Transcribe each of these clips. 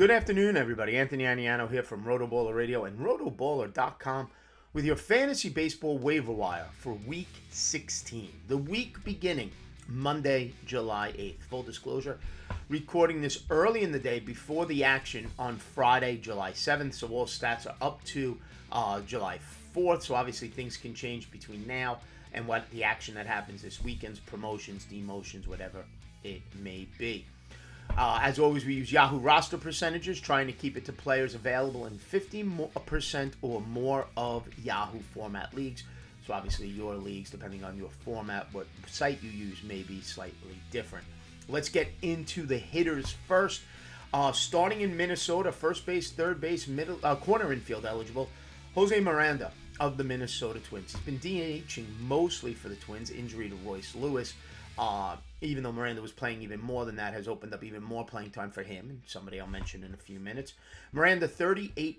Good afternoon, everybody. Anthony Aniano here from RotoBaller Radio and rotoballer.com with your fantasy baseball waiver wire for Week 16. The week beginning Monday, July 8th. Full disclosure, recording this early in the day before the action on Friday, July 7th. So all stats are up to July 4th. So obviously things can change between now and what the action that happens this weekend's promotions, demotions, whatever it may be. As always, we use Yahoo roster percentages, trying to keep it to players available in 50% or more of Yahoo format leagues. So obviously your leagues, depending on your format, what site you use may be slightly different. Let's get into the hitters first. Starting in Minnesota, first base, third base, corner infield eligible, Jose Miranda of the Minnesota Twins. He's been DHing mostly for the Twins, injury to Royce Lewis. Even though Miranda was playing even more than that, has opened up even more playing time for him, and somebody I'll mention in a few minutes. Miranda, 38%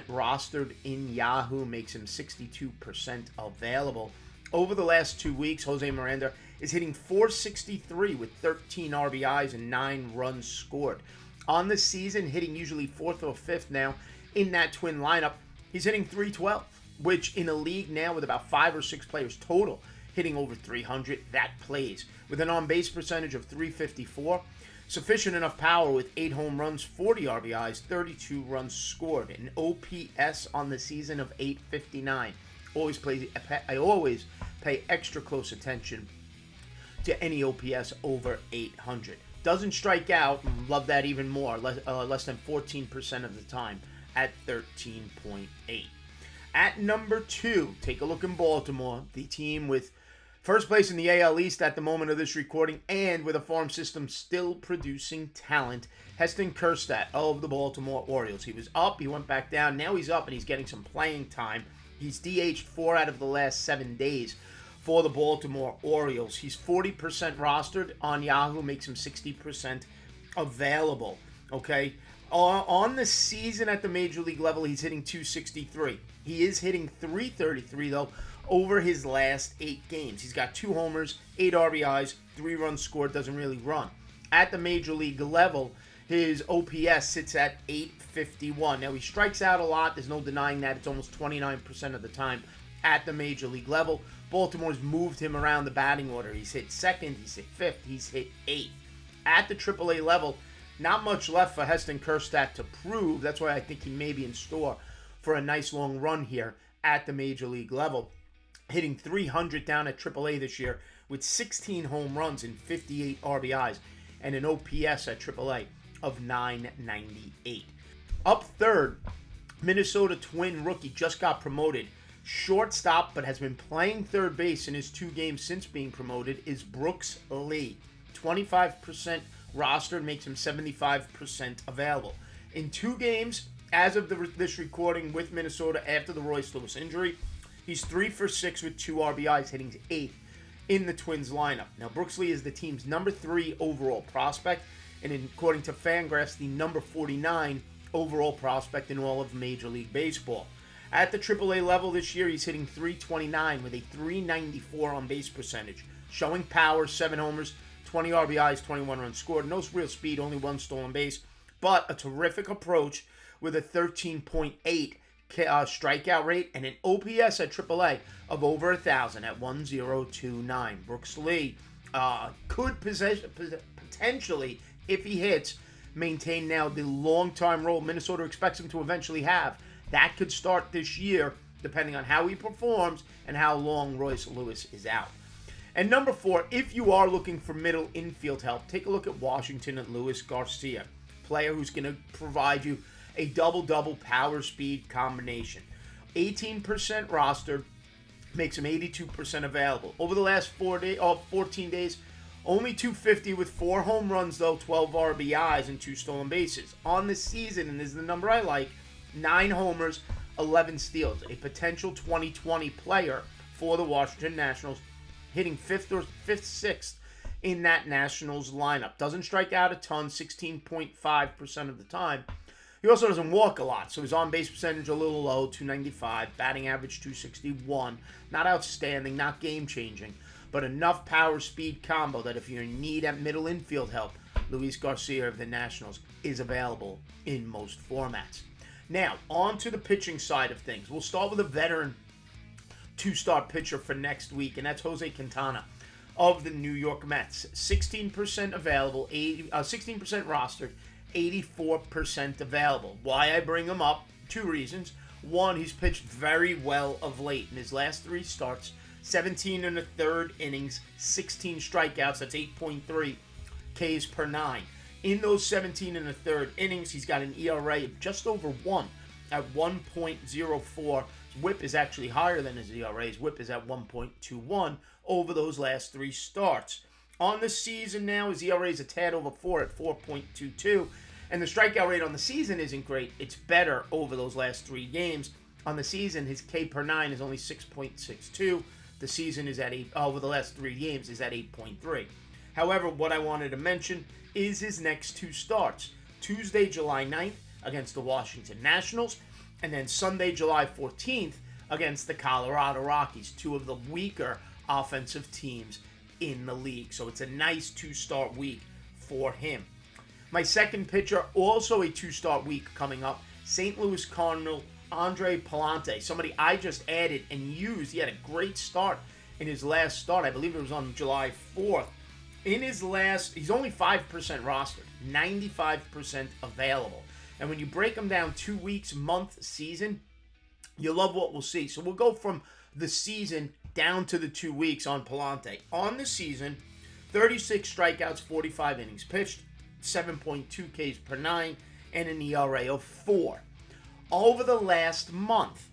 rostered in Yahoo, makes him 62% available. Over the last 2 weeks, Jose Miranda is hitting .463 with 13 RBIs and 9 runs scored. On the season, hitting usually 4th or 5th now in that Twin lineup, he's hitting .312, which in a league now with about 5 or 6 players total, hitting over 300, that plays. With an on-base percentage of .354, sufficient enough power with 8 home runs, 40 RBIs, 32 runs scored, an OPS on the season of .859. I always pay extra close attention to any OPS over 800. Doesn't strike out, love that even more, less than 14% of the time at 13.8. At number 2, take a look in Baltimore, the team with first place in the AL East at the moment of this recording, and with a farm system still producing talent, Heston Kjerstad of the Baltimore Orioles. He was up, he went back down, now he's up and he's getting some playing time. He's DH'd 4 out of the last 7 days for the Baltimore Orioles. He's 40% rostered on Yahoo, makes him 60% available, okay? On the season at the Major League level, he's hitting .263. He is hitting .333, though, over his last 8 games. He's got 2 homers, 8 RBIs, 3 runs scored, doesn't really run. At the Major League level, his OPS sits at .851. Now, he strikes out a lot. There's no denying that. It's almost 29% of the time at the Major League level. Baltimore's moved him around the batting order. He's hit 2nd, he's hit 5th, he's hit 8th. At the AAA level, not much left for Heston Kjerstad to prove. That's why I think he may be in store for a nice long run here at the Major League level. Hitting .300 down at AAA this year with 16 home runs and 58 RBIs and an OPS at AAA of .998. Up third, Minnesota Twin rookie, just got promoted. Shortstop, but has been playing third base in his 2 games since being promoted, is Brooks Lee. 25% rostered, makes him 75% available. In 2 games, as of this recording with Minnesota after the Royce Lewis injury, he's 3 for 6 with 2 RBIs, hitting 8th in the Twins lineup. Now, Brooks Lee is the team's number 3 overall prospect, and according to Fangraphs, the number 49 overall prospect in all of Major League Baseball. At the AAA level this year, he's hitting .329 with a .394 on-base percentage, showing power, 7 homers, 20 RBIs, 21 runs scored. No real speed, only 1 stolen base, but a terrific approach with a 13.8 strikeout rate and an OPS at AAA of over 1,000 at 1,029. Brooks Lee could potentially, if he hits, maintain now the long-time role Minnesota expects him to eventually have. That could start this year, depending on how he performs and how long Royce Lewis is out. And number 4, if you are looking for middle infield help, take a look at Washington and Luis Garcia, player who's going to provide you a double-double power speed combination. 18% rostered, makes him 82% available. Over the last 14 days, only .250 with 4 home runs, though, 12 RBIs and 2 stolen bases. On the season, and this is the number I like, 9 homers, 11 steals. A potential 2020 player for the Washington Nationals, hitting 5th or 6th in that Nationals lineup. Doesn't strike out a ton, 16.5% of the time. He also doesn't walk a lot, so his on-base percentage a little low, .295, batting average .261. Not outstanding, not game-changing, but enough power-speed combo that if you're in need at middle infield help, Luis Garcia of the Nationals is available in most formats. Now, on to the pitching side of things. We'll start with a veteran two-star pitcher for next week, and that's Jose Quintana of the New York Mets. 16% available, 16% rostered, 84% available. Why I bring him up? Two reasons. One, he's pitched very well of late in his last 3 starts. 17 and a third innings, 16 strikeouts. That's 8.3 Ks per 9. In those 17 and a third innings, he's got an ERA of just over 1 at 1.04. His whip is actually higher than his ERA. His whip is at 1.21 over those last 3 starts. On the season now, his ERA is a tad over 4 at 4.22. And the strikeout rate on the season isn't great. It's better over those last 3 games. On the season, his K per 9 is only 6.62. The season is at 8, over the last 3 games is at 8.3. However, what I wanted to mention is his next 2 starts. Tuesday, July 9th against the Washington Nationals, and then Sunday, July 14th against the Colorado Rockies, 2 of the weaker offensive teams in the league. So it's a nice 2-start week for him. My second pitcher, also a 2-start week coming up, St. Louis Cardinal Andre Palante, somebody I just added and used. He had a great start in his last start. I believe it was on July 4th. In his last, he's only 5% rostered, 95% available. And when you break them down 2 weeks, month, season, you love what we'll see. So we'll go from the season down to the 2 weeks on Palante. On the season, 36 strikeouts, 45 innings pitched, 7.2 Ks per 9, and an ERA of 4. Over the last month,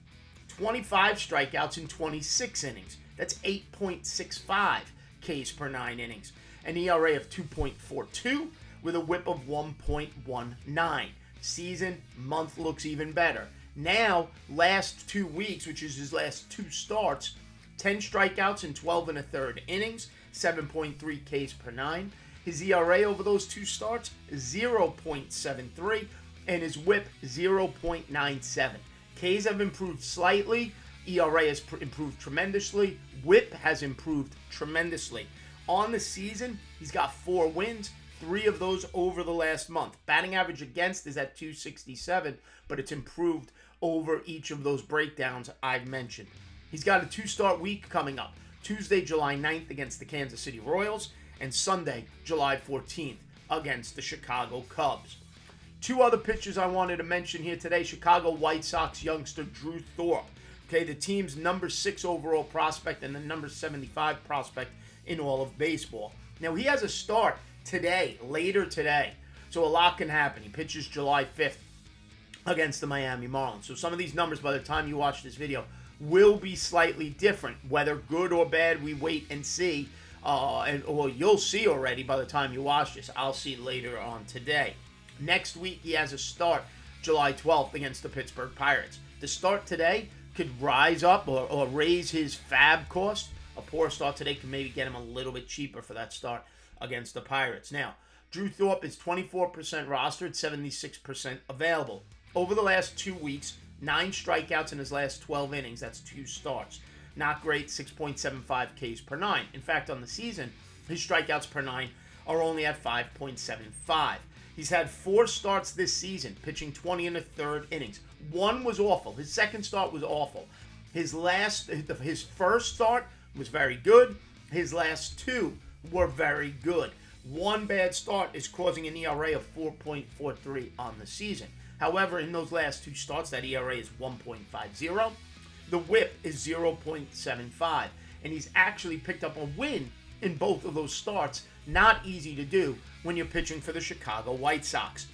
25 strikeouts in 26 innings. That's 8.65 Ks per 9 innings. An ERA of 2.42 with a whip of 1.19. Season, month looks even better. Now, last 2 weeks, which is his last 2 starts, 10 strikeouts in 12 and a third innings, 7.3 Ks per 9. His ERA over those 2 starts, 0.73, and his whip, 0.97. Ks have improved slightly. ERA has improved tremendously. Whip has improved tremendously. On the season, he's got 4 wins, 3 of those over the last month. Batting average against is at 267, but it's improved over each of those breakdowns I've mentioned. He's got a 2-start week coming up. Tuesday, July 9th against the Kansas City Royals, and Sunday, July 14th against the Chicago Cubs. 2 other pitchers I wanted to mention here today. Chicago White Sox youngster Drew Thorpe. Okay, the team's number 6 overall prospect and the number 75 prospect in all of baseball. Now, he has a start today, later today. So a lot can happen. He pitches July 5th against the Miami Marlins. So some of these numbers, by the time you watch this video, will be slightly different. Whether good or bad, we wait and see. Or you'll see already by the time you watch this. I'll see later on today. Next week, he has a start July 12th against the Pittsburgh Pirates. The start today could rise up or raise his fab cost. A poor start today can maybe get him a little bit cheaper for that start against the Pirates. Now, Drew Thorpe is 24% rostered, 76% available. Over the last 2 weeks, 9 strikeouts in his last 12 innings. That's 2 starts. Not great, 6.75 Ks per 9. In fact, on the season, his strikeouts per 9 are only at 5.75. He's had 4 starts this season, pitching 20 and a third innings. 1 was awful. His second start was awful. His first start was very good. His last 2 were very good. 1 bad start is causing an ERA of 4.43 on the season. However, in those last 2 starts, that ERA is 1.50. The whip is 0.75. And he's actually picked up a win in both of those starts. Not easy to do when you're pitching for the Chicago White Sox.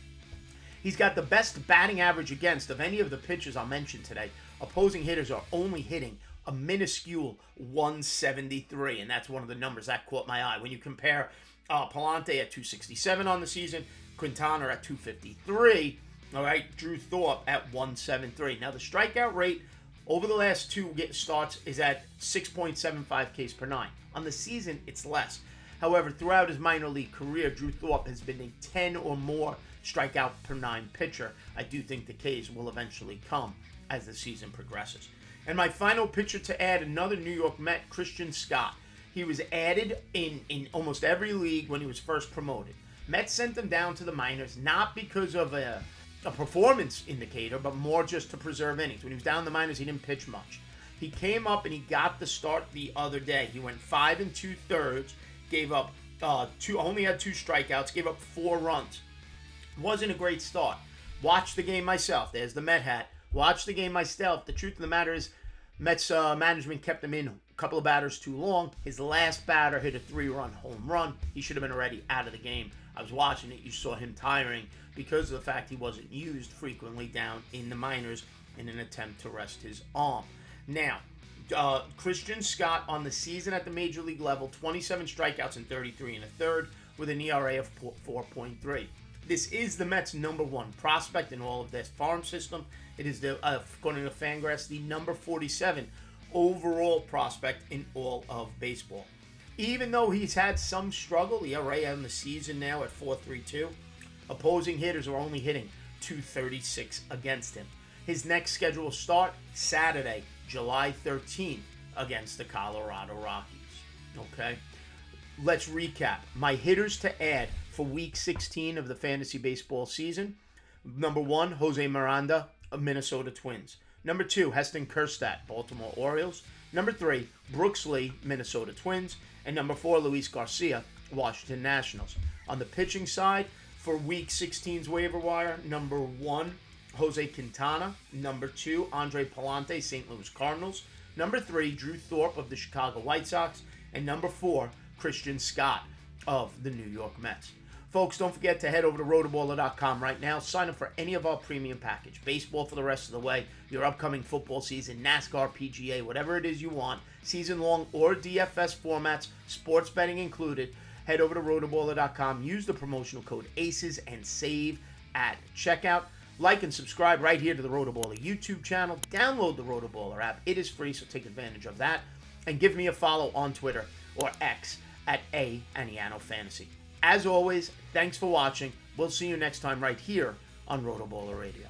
He's got the best batting average against of any of the pitchers I'll mention today. Opposing hitters are only hitting a minuscule 173, and that's one of the numbers that caught my eye. When you compare Palante at 267 on the season, Quintana at 253, all right, Drew Thorpe at 173. Now, the strikeout rate over the last 2 starts is at 6.75 Ks per 9. On the season, it's less. However, throughout his minor league career, Drew Thorpe has been a 10 or more strikeout per 9 pitcher. I do think the Ks will eventually come as the season progresses. And my final pitcher to add, another New York Met, Christian Scott. He was added in almost every league when he was first promoted. Mets sent him down to the minors not because of a performance indicator, but more just to preserve innings. When he was down in the minors, he didn't pitch much. He came up and he got the start the other day. He went 5 2/3, gave up only had 2 strikeouts, gave up 4 runs. Wasn't a great start. Watched the game myself. There's the Met hat. Watched the game myself. The truth of the matter is, Mets management kept him in a couple of batters too long. His last batter hit a 3-run home run. He should have been already out of the game. I was watching it. You saw him tiring because of the fact he wasn't used frequently down in the minors in an attempt to rest his arm. Now, Christian Scott on the season at the major league level, 27 strikeouts and 33 1/3 with an ERA of 4.3. This is the Mets' number 1 prospect in all of their farm system. It is, according to Fangraphs, the number 47 overall prospect in all of baseball. Even though he's had some struggle, the ERA on the season now at 4.32, opposing hitters are only hitting 236 against him. His next scheduled start, Saturday, July 13th, against the Colorado Rockies. Okay? Let's recap. My hitters to add for Week 16 of the fantasy baseball season. Number 1, Jose Miranda of Minnesota Twins. Number 2, Heston Kjerstad, Baltimore Orioles. Number 3, Brooks Lee, Minnesota Twins. And number 4, Luis Garcia, Washington Nationals. On the pitching side, for Week 16's waiver wire, number 1, Jose Quintana. Number 2, Andre Palante, St. Louis Cardinals. Number 3, Drew Thorpe of the Chicago White Sox. And number 4, Christian Scott of the New York Mets. Folks, don't forget to head over to rotoballer.com right now. Sign up for any of our premium package. Baseball for the rest of the way, your upcoming football season, NASCAR, PGA, whatever it is you want, season-long or DFS formats, sports betting included. Head over to rotoballer.com. Use the promotional code ACES and save at checkout. Like and subscribe right here to the RotoBaller YouTube channel. Download the RotoBaller app. It is free, so take advantage of that. And give me a follow on Twitter or X at Aniano Fantasy. As always, thanks for watching. We'll see you next time right here on RotoBaller Radio.